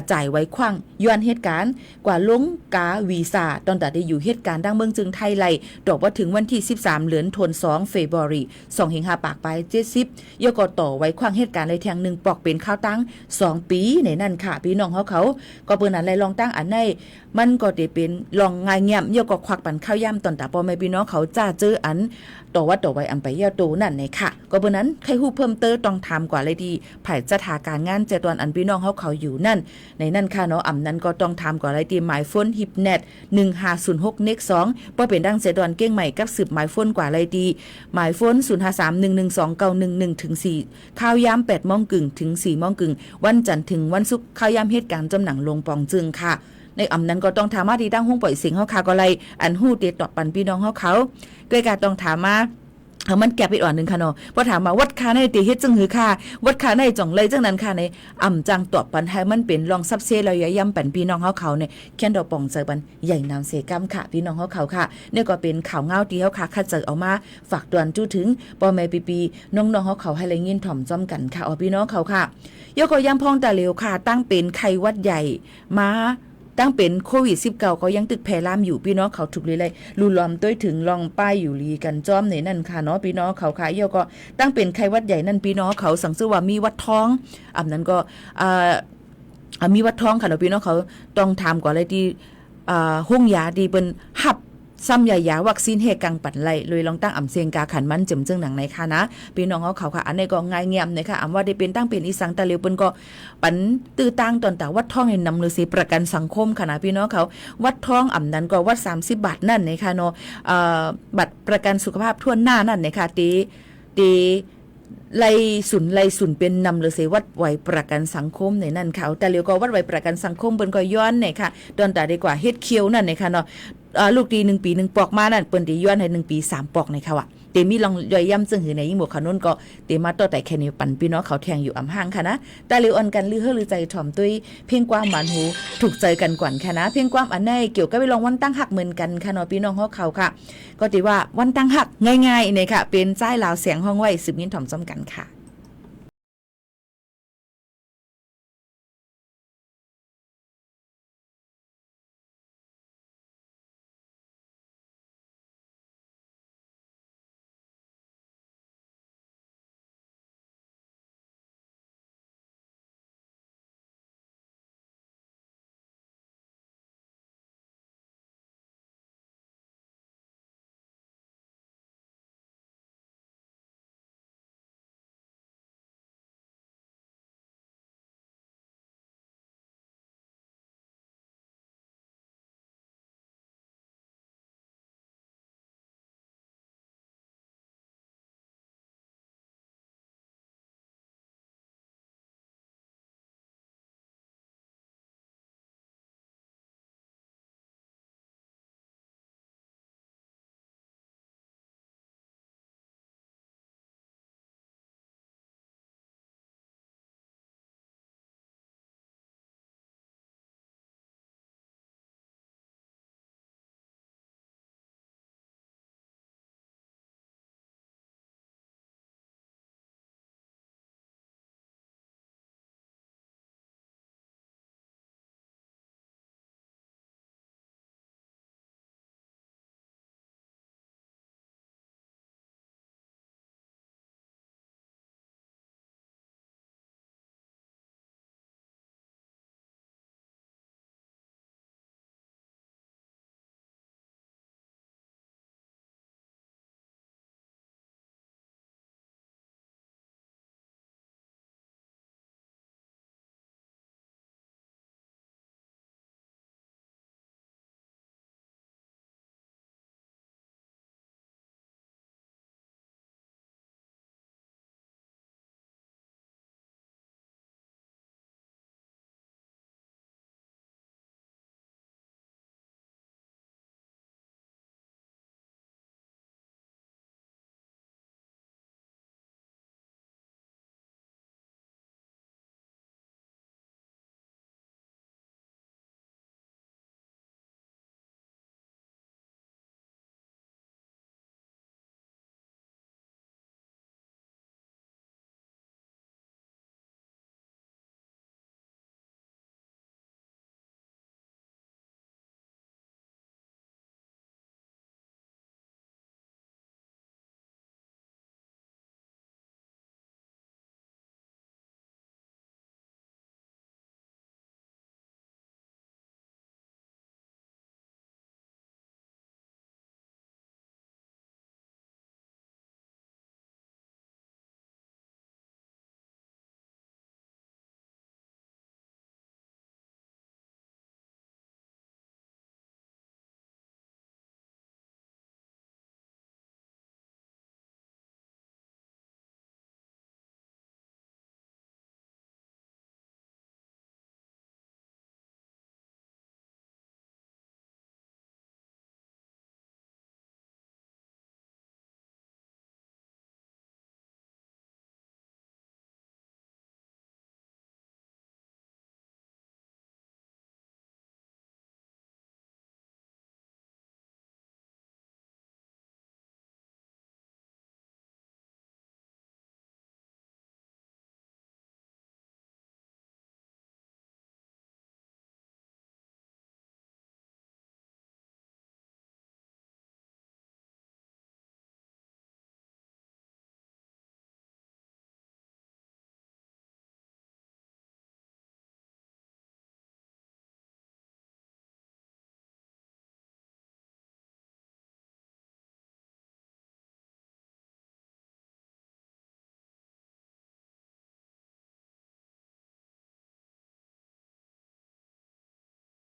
ะจายไว้ขว้างย้อนเหตุการณ์กว่าลงกาวีซ่าตอนแต่ได้อยู่เหตุการณ์ดังเมืองจึงไทยไลดอกว่าถึงวันที่13เดือนธันวาคมเฟบรุรี25ปากไป70ย่อก็ต่อไว้ขว้างเหตุการณ์เลยแทง1ปอกเป็นข้าวตั้ง2ปีในนั่นค่ะพี่น้องเขาก็เปิ้นอันไรลองตั้งอันในมันก็ได้เป็นลองง่ายเงียบย่อก็ควักปันข้าวย่ำตอนแต่พ่อแม่พี่น้องเขาจ้าเจออันต่อว่าต่อไว้อันไปย่อโตนั่นในค่ะก็เปิ้นนั้นใครฮู้เพิ่มเติมต้องถามกว่าเลยดีไผจะหาการงานเจตอนอันพี่น้องเขาอยู่นั่นในนั่นค่ะเนาะอำนั้นก็ต้องทำก่อนไรตีหมายโฟนฮิปเน็ต1506 เน็ก2บ่เป็นดังเสดอนเก้งใหม่กับสืบหมายโฟนกว่าไรตีหมายโฟน0531129111ถึง4ข้าวยาม 8:00 นถึง 4:00 นวันจันทร์ถึงวันศุกร์ข้าวยามเหตุการณ์จำหนังลงปองจึงค่ะในอำนั้นก็ต้องถามมาที่ตั้งห้องปล่อยเสียงเฮาค่ะก็ไรอันฮู้เตตอบปันพี่น้องเขาด้วยการต้องถามมามันแก็บไปอ่อนนึงค่ะเนาะพอถามมาวัดค่าในติเฮ็ดจังหือค่ะวัดค่าในจ่องเลยจังนั้นค่ะในจังตอบปันให้มันเป็นรองซับเซระยะย่ำปันพี่น้องเขาเนี่ยแค่นดอกป่องเจอปันใหญ่นำเสกำค่ะพี่น้องเขาค่ะเนี่ยก็เป็นข่าวเงาที่เขาค่ะคัดเจอเอามาฝากตวนจู้ถึงปอแม่ปีน้องๆเขาให้เลยยินถ่อมจ้อมกันค่ะพี่น้องเขาค่ะยกก็ยังพองแต่เร็วค่ะตั้งเป็นไข้หวัดใหญ่มาตั้งเป็นโควิด19ก็ยังตึกแพร่ลามอยู่พี่น้องเขาถูกเลยลุล้อมต้วยถึงลองป้ายอยู่ลีกันจ้อมในนั่นค่ะเนาะพี่น้องเขาขายเยอะก็ตั้งเป็นไข้หวัดใหญ่นั่นพี่น้องเขาสังเสว่ามีวัดท้องนั้นก็มีวัดท้องค่ะเนาะพี่น้องเขาต้องถามก่อนเลยที่ห้องยาดีเป็นหับซ้ำยาวัคซีนเฮกังปัดไล่เลยลองตั้งเสียงกาขันมันจำจึงหนังในค่ะนะพี่น้องเขาค่ะอันนี้ก็ง่ายเงียบนะคะว่าได้เป็นตั้งเป็นอีสังตะเลียวเปิ้นก็ปันตื้อตั้งตอนแต่วัดท้องในนำเลยสิประกันสังคมค่ะนะพี่น้องเขาวัดท้องนั้นก็วัด30 บาทนั่นนะคะเนาะบัตรประกันสุขภาพทั่วหน้านั่นนะคะตีไล่สุนเป็นนำเลยเสวัดไว้ประกันสังคมในนั่นเขาแต่เลียวก็วัดไว้ประกันสังคมเปิ้นก็ย้อนเนี่ยค่ะตอนแต่ดีกว่าเฮ็ดเคียวนั่นนะคะเนาะลูกดี1 ปี1 ปอกมานั่นเปิ้นได้ย้อนให้1 ปี 3 ปอกในค่ะว่ะเตมีลองย่อยย่ำซึ่งหือในยิ่งหมวกขนุนก็เตมาต่อแต่แค่นี้ปันพี่น้องเขาแทงอยู่อำห่างค่ะนะแต่เลียวอ่อนกันลือเฮอลือใจถ่อมตุ้ยเพียงความหวานหูถูกใจกันก่อนค่ะนะเพียงความอันในเกี่ยวกับไปลองวันตั้งหักเหมือนกันค่ะเนาะพี่น้องเขาค่ะก็ติว่าวันตั้งหักง่ายๆเนี่ยค่ะเป็นใจลาวเสียงห้องไว้สืบยินถ่อมจ้อมกันค่ะ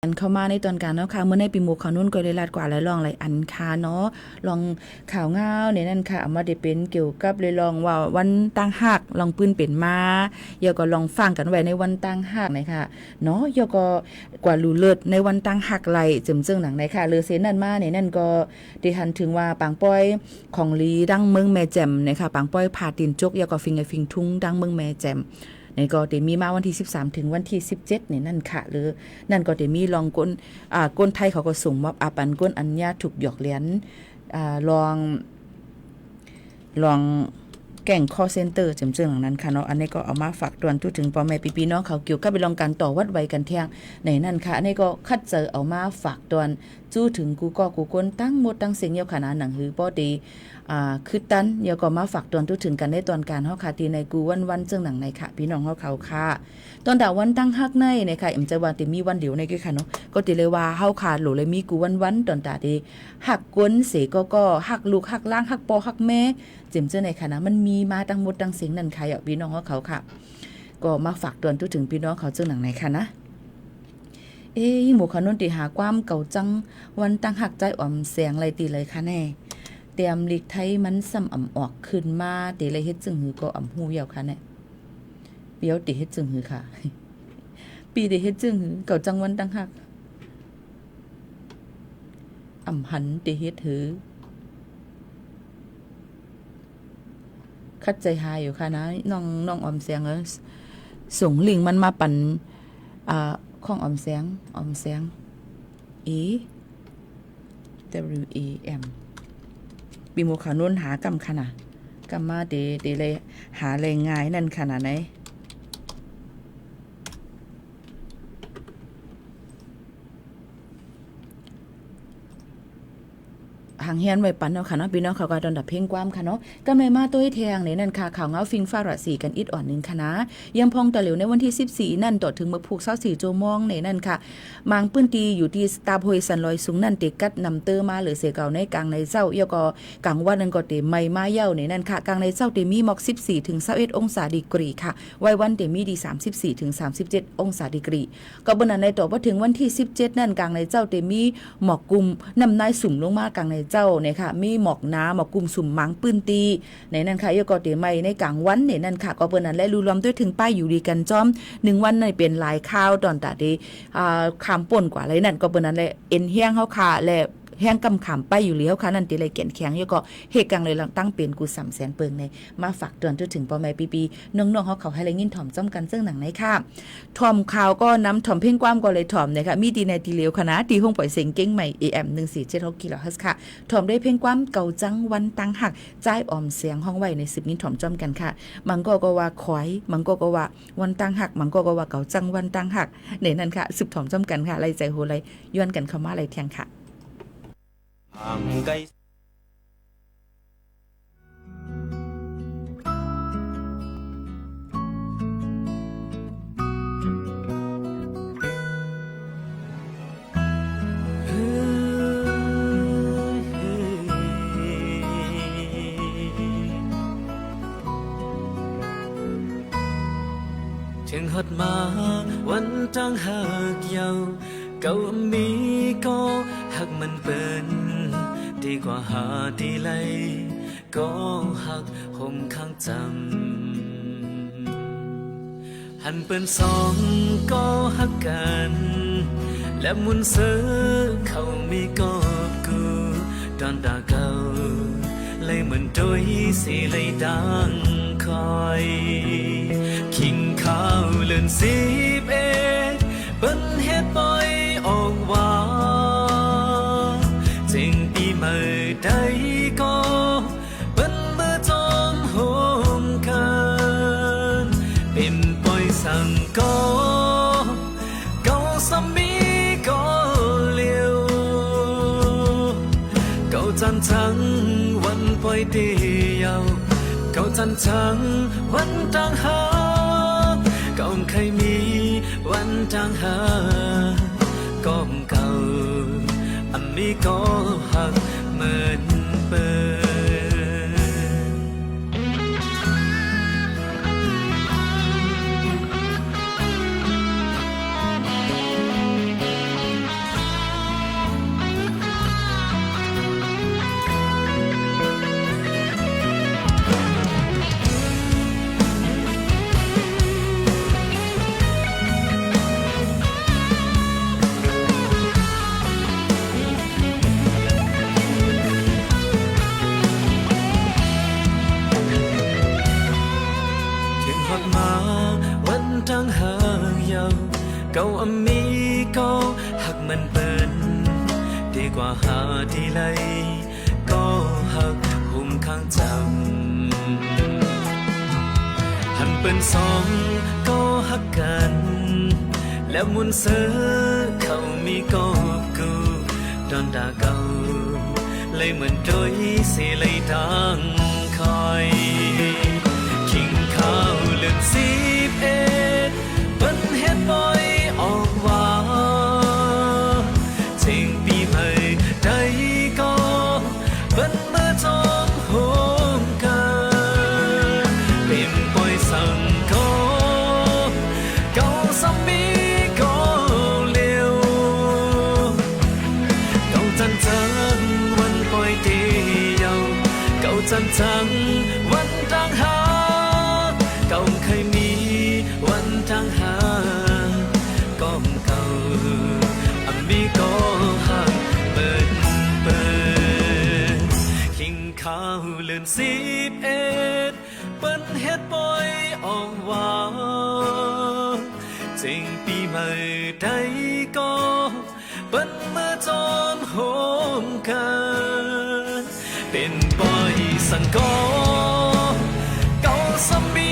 อันเข้ามาในตอนการเนาะค่ะเมื่อในปีหมู่เขานุ่นก็เลยลาดกว่าหลายรองหลายอันค่ะเนาะลองข่าวง่าวเนี่ยนั่นค่ะเอามาได้เป็นเกี่ยวกับเลยลองว่าวันตั้งหักลองปืนเป็นมาเดี๋ยวก็ลองฟังกันไว้ในวันตั้งหักนะคะเนาะเดี๋ยวก็กว่ารู้เลิศในวันตั้งหักไหลจึงหนังไหนค่ะเลอเซนนั่นมาเนี่ยนั่นก็ได้หันถึงว่าปางป้อยของลีดังเมืองแม่แจ่มนะคะปางป้อยพาตินจกเดี๋ยวก็ฟิงทุ่งดังเมืองแม่แจ่มในก็ได้มีมาวันที่13ถึงวันที่17นี่นั่นค่ะหรือนั่นก็ได้มีลองก้นไทยเขาก็ส่งมอบอาปันก้นอัญญาถูกหยอกเหรียญลองแก่งคอเซ็นเตอร์จำเจิงหลังนั้นค่ะเนาะอันนี้ก็เอามาฝากตวนทุถึงพ่อแม่พี่น้องเขาเกี่ยวกับไปลองการต่อวัดไว้กันเที่ยงในนั่นค่ะอันนี้ก็คัดเจอเอามาฝากตวนจู้ถึงกูก้นตั้งหมดตั้งเสียงเยาขนาดหนังหือป้อดีคือตันเดี๋ยวก็มาฝากตวนทุถึงกันในตอนการเฮาค่ะที่ในกูวันเจิงหนังในค่ะพี่น้องเฮาเขาค่ะตอนดาวันตั้งฮักในค่ะเอ็มจะว่าติมีวันเดียวในคือค่ะเนาะก็ติเลยว่าเฮาค่ะโหลเลยมีกูวันตอนตาดีฮักก้นเสก็ฮักลูกฮักล่างฮักปอฮักแม่เจมเจอในค่ะนะมันมีมาตั้งหมดตั้งเสียงนั่นค่ะพี่น้องเขาค่ะก็มาฝากตวนทุถึงพี่น้องเขาเจิงหนังในค่ะนะหมู่ขนุนติหาความเก่าจังวันตั้งหักใจอ่อมแสงไรตีเลยค่ะแน่เตรียมลีกไทยมันซ้ำอ่ำออกขึ้นมาตีเลยเฮ็ดจึงหือก็อ่ำหูเหี่ยวค่ะแน่เปียวติเฮ็ดจึงหือค่ะปีติเฮ็ดจึงหือเก่าจังวันตั้งหักอ่ำหันติเฮ็ดหือคัดใจหายอยู่ค่ะนะน้องอ่อมแสงส่งลิงมันมาปั่นของออมแสงWEM ปีโมขานุ่นหากำขนาดกำมาเดเลยหาแรงง่ายนั่นขนาดไหนหางเฮียนไว้ปันเนาะค่ะเนาะพี่น้องเขาก็ดอนดับเพลงความค่ะเนาะกำไรมาตัวแทงในนั่นค่ะข่าวเงาฟิงฟ้าระสีกันอิดอ่อนนึงค่ะนะยังพองตะเหลวในวันที่14นั่นต่อถึงเมื่อผูก24โจมองในนั่นค่ะมางปื้นตีอยู่ที่สตาร์โพยสันลอยสูงนั่นเตกัดนำเตอร์มาหรือเสเก่าในกลางในเจ้าเยาก็กลางวันนั้นก็เตไม่มาเย้าในนั่นค่ะกลางในเจ้าเตมีหมอก14ถึง21องศาดีกรีค่ะไว้วันเตมีดี34ถึง37องศาดีกรีก็บนนั้นในต่อพอถึงวันที่17นั่นกลางในเจ้าเตมีหมอกกลุ่มนำนายสุ่มลงมากลางในเจ้าเนี่ยค่ะมีหมอกหนาหมอกกลุ่มสุ่มมังปื้นตีในนั้นค่ะยก็เตไม่ในกลางวันเนี่ยนั่นค่ะก็เปิ้นนั้นและรูรวมด้วยถึงป้ายอยู่ดีกันจ้อม1วันในเป็นหลายข้าวตอนตาดีขามป่นกว่าอะไรนั่นก็เปิ้นนั้นแหละเอ็นเฮียงเฮาค่ะและแห้งกำขำไปอยู่แล้วค่ะนั่นติเลยแก่นแข็งยก็เฮกังเลยลังตั้งเป็นกู300,000เปิงในมาฝากเตือนถึงพ่อแม่ปีน้องๆเขาให้เลยยินถ่อมจ้อมกันซึ่งหนังในค่ะถ่อมข่าวก็นำถ่อมเพ่งความก็เลยถ่อมนะคะมีดีในตีเหลวคณะตีห้องปล่อยเสียงเก้งใหม่ AM 1476 kHz ค่ะถ่อมได้เพ่งความเก่าจังวันตั้งหักจ่ายอ่อมเสียงห้องไว้ใน10นี้ถ่อมจ้อมกันค่ะมังก็ว่าขอยมังก็ว่าวันตั้งหักมังก็ว่าเก่าจังวันตั้งหักในนั้นค่ะสืบถ่อมจ้อมกันค่ะไล่ใจโหไล่ย้อนกันเข้ามาไล่เที่ยงค่ะถึงฮอดมาวันตั้งหักเยาเก่ามีก็หักมันเป็นดีกว่าหาดีไลก็หักห่มข้างจำหันเป็นสองก็หักกันและมุนเสือเขามีก็กูตอนตาเก่าเลยเหมือนโดยสีเลยดังคอยขิงข้าวเลื่อน11เป็นเฮ็ดปล่อยออกว่าจริงปีเมื่อใดก็เป็นเมื่อจอมโฮมกันเป็นปล่อยสั่งก็เก่าสามีก็เลี้ยวเก่าจันทั้งวันปล่อยเดียวเก่าจันทั้งวันต่างหาก็ไม่เคยมีวันต่างหาก็เก่าอันนี้ก็หักเหมือนเปิด มีก็หักมันเป็นดีกว่าหาที่ไรก็หักหุ่มข้างจำหันเป็นสองก็หักกันแล้วมุนเสือเขามีก็กูตอนดาเก่าเลยเหมือนโดยเสียเลยดังคอยกินข้าวเลือน11เป็นเฮ็ดบ่อยออกว่าเชิงปีใหม่ได้ก็เป็นเมื่อทองโหมกันเป็นปล่อยสั่งก็เก่าสมีก็เร็วเก่าจันจังวันปล่อยเดียวเก่าจันจังวันต่างหาเก่าเคยมีวันต่างหาก็เก่ามีก็หักเปิดกินข้าวเลือน11เปิ้นเฮ็ดปล่อยออกว่าเจิงปีใหม่ใดก็เปิ้นเมื่อจอมโหมกันเป็นปล่อยสังก็เก่าสมี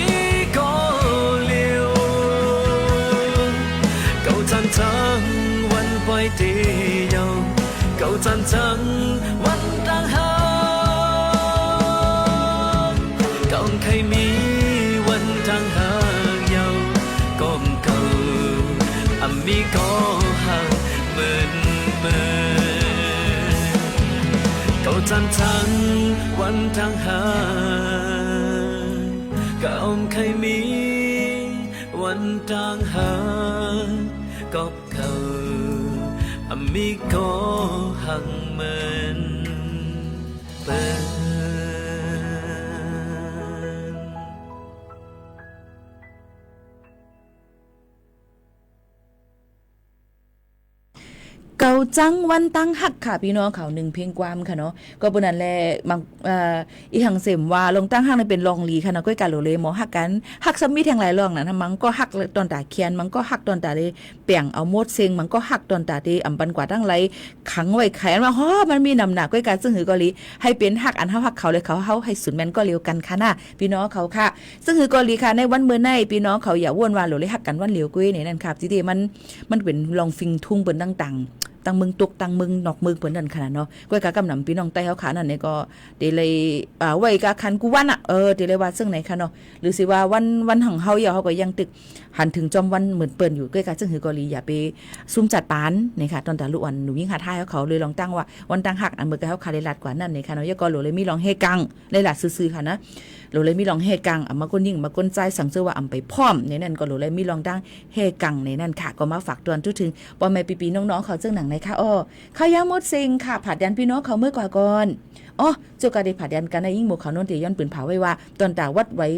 ก็เร็วเก่าจันจังวันปล่อยเดียวเก่าจันจังวันต่างหาเก่าเคยมีวันต่างหายาวก้มเก่ามีก็หักเหมือนเก่าจันจังวันต่างหาเก่าเคยมีวันต่างหาก็เก่ามีก็หักเหมือนเปิด เกาจังวันตั้งหักค่ะพี่น้องเขาหนึ่งเพลงความค่ะเนาะก็บนนั้นแหละบางอีหังเสมว่าลงตั้งหักในเป็นรองลีค่ะเนาะก้อยกาโลเลหมอหักกันหักซ้ำมีแทงหลายรองนะมันก็หักตอนตาเคียนมันก็หักตอนตาได้เปียงเอาหมดเซงมันก็หักตอนตาได้อำปันกว่าตั้งไรขังไว้แขนว่ามันมีน้ำหนักก้อยกาซึ่งหือกอลีให้เป็นหักอันหักเขาเลยเขาให้สุดแม่นก็เร็วกันค่ะนะพี่น้องเขาค่ะซึ่งหือกอลีค่ะในวันเมื่อในพี่น้องเขาอย่าว่นว่าโลเลหักกันวันเหลียวกุ้ยนี่นั่นครับที่มันเป็นลองฟิงทุ่งเปิ้นต่างตังมึงตุกตังมึงนอกมึงเปิ้นนั่นขนาดเนาะก้อยกากำนำพี่น้องใต้เฮาขานั่นนี่ก็เดเลยไว้กะคันกูวันอ่ะเดเลยว่าซึ่งไหนคะเนาะหรือสิว่าวันหังเฮาอย่าเฮาก็ยังตึกหันถึงจอมวันเหมือนเปิ้นอยู่ก้อยกาซึ่งหือกอลีอย่าไปซุ่มจัดปานนี่ค่ะตอนตาลุอันหนูยิ่งหาท้ายเขาเลยลองตั้งว่าวันตั้งหักอันเมื่อกี้เฮาคาเลยลัดกว่านั่นนี่ค่ะเนาะอย่าก็โลเลยมีลองเฮกังเลยลัดซื่อๆค่ะนะโลเลยมีลองเฮกังมาก้นยิ่งมาก้นใจสั่งซื้อว่าอำไปพร้อมในนั่นก็โลเลยมีลองดังเฮกังในนั่นค่ะก็มาฝากตวนถึงปอแม่ปีๆน้องๆเขาเจ้งหนังในค่ะข้าวยาหมดเซ็งค่ะผัดยันพี่น้องเขาเมื่อกว่าก่อนเจ้ากาได้ผัดยันกันในยิ่งหมู่เขาโน่นเตย้อนปืนเผาไว้ว่าตอนตาวัดไว้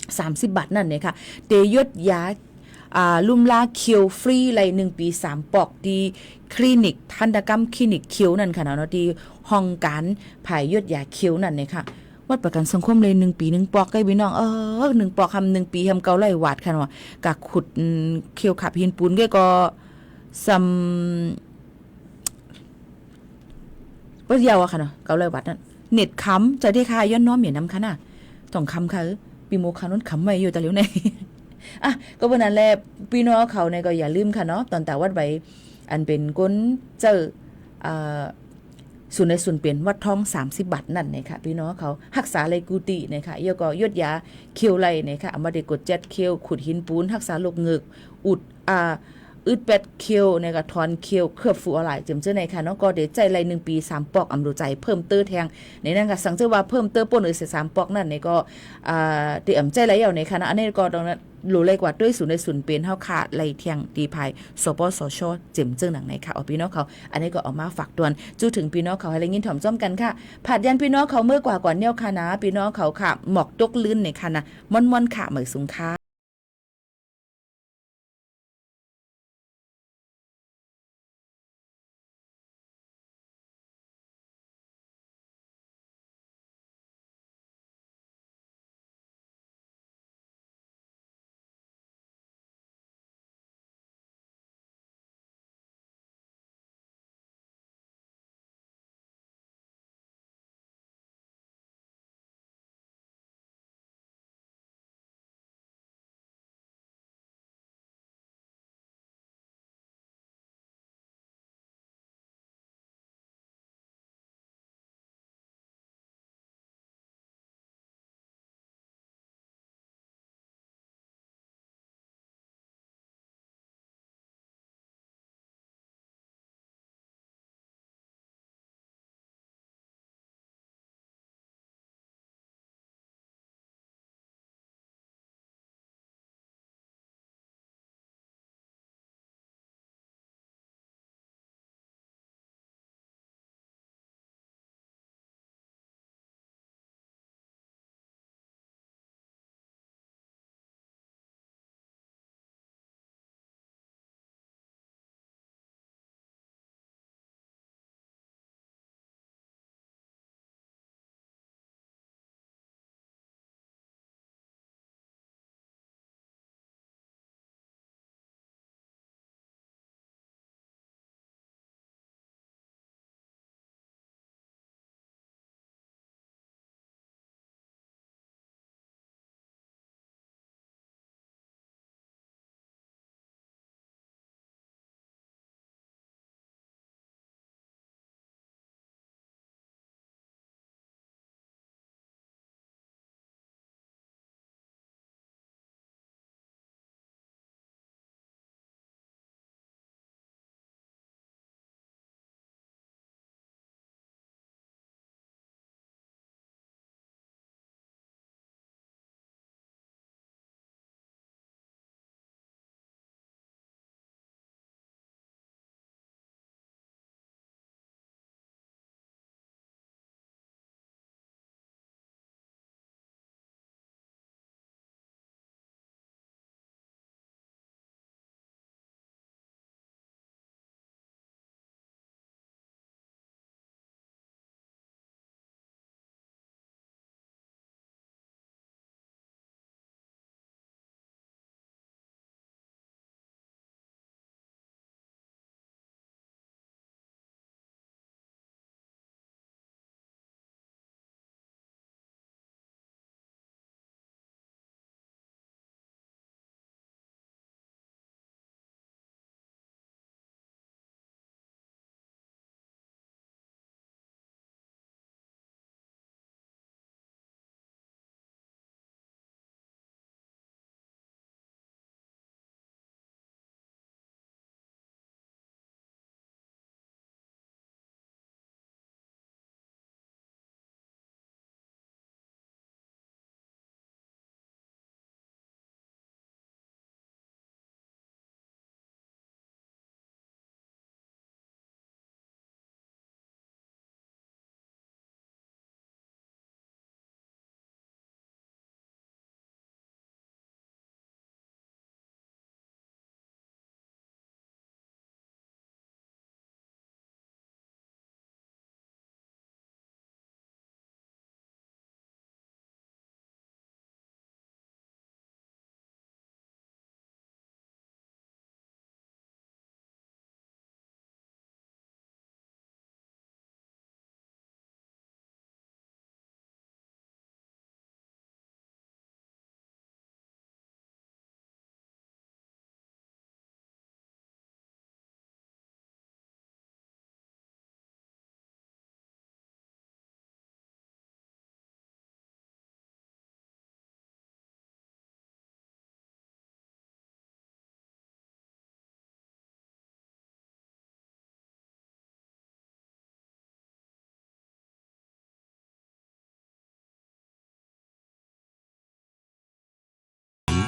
30 บาทนั่นเนี่ยค่ะเตยดยาลุ่มลาเคียวฟรีไร1 ปี3 ปอกดีคลินิกทันตกรรมคลินิกเคียวนั่นค่ะเนาะดีห้องการผายยดยาเคียวนั่นเนี่ยค่ะวัดประกันสังคมเลย1 ปี1 ปอกใกล้พี่น้อง1 ปอกคำ1 ปีทำเกาไล่หวาดค่ะเนาะกะขุดเคียวขับหินปูนก็ซ้ำว่าเดียวอะค่ะเนาะเกาไล่หวัดนั่นเน็ตค้ำจะได้ค่าย้อนน้อมเหมียนน้ำค่ะน่ะต้องค้ำค่ะปีโมคานุ่นค้ำไว้อยู่แต่เร็วในก็วันนั้นแหละพี่น้องเขาเนี่ยก็อย่าลืมค่ะเนาะตอนแต่วัดไว้อันเป็นก้นเจอส่วนในส่วนเปลี่ยนวัดทอง30 บาทนั่นเนี่ยค่ะพี่น้องเขารักษาไรกูติเนี่ยค่ะยก็ยดยาเคียวไรเนี่ยค่ะเอามาได้กดเจ็ดเคียวขุดหินปูนรักษาโรคเหงือกอุดอึดเป็ดเคียวเนี่ยก็ทอนเคียวเคลือบฟูอะไรเจิมเจ้าในค่ะเนาะก็เดี๋ยวใจไร1 ปี3 ปอกอำดูใจเพิ่มเติมแทงในนั้นก็สั่งเจ้าว่าเพิ่มเติมป่น3 ปอกนั่นเนี่ยก็เดี๋ยวใจไรเอาในค่ะนะอันนี้ก็ตรงนั้นรู้เลยกว่าด้วยศูนย์ในศูนย์เป็นเฮาขาดไรเทียงดีภายสปสชเจิมเจ้าหนังในค่ะเอาพี่น้องเขาอันนี้ก็ออกมาฝากตวนจู้ถึงพี่น้องเขาให้ได้ยินถ่อมจ้อมกันค่ะผัดยันพี่น้องเขาเมื่อกว่าก่อนเนี่ยค่ะนะพี่น้องเขาค่ะหมอกตกลื่นในค่ะนะม่อนๆค่ะเหมือนสูงค่ะ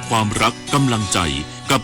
ความรักกำลังใจกับ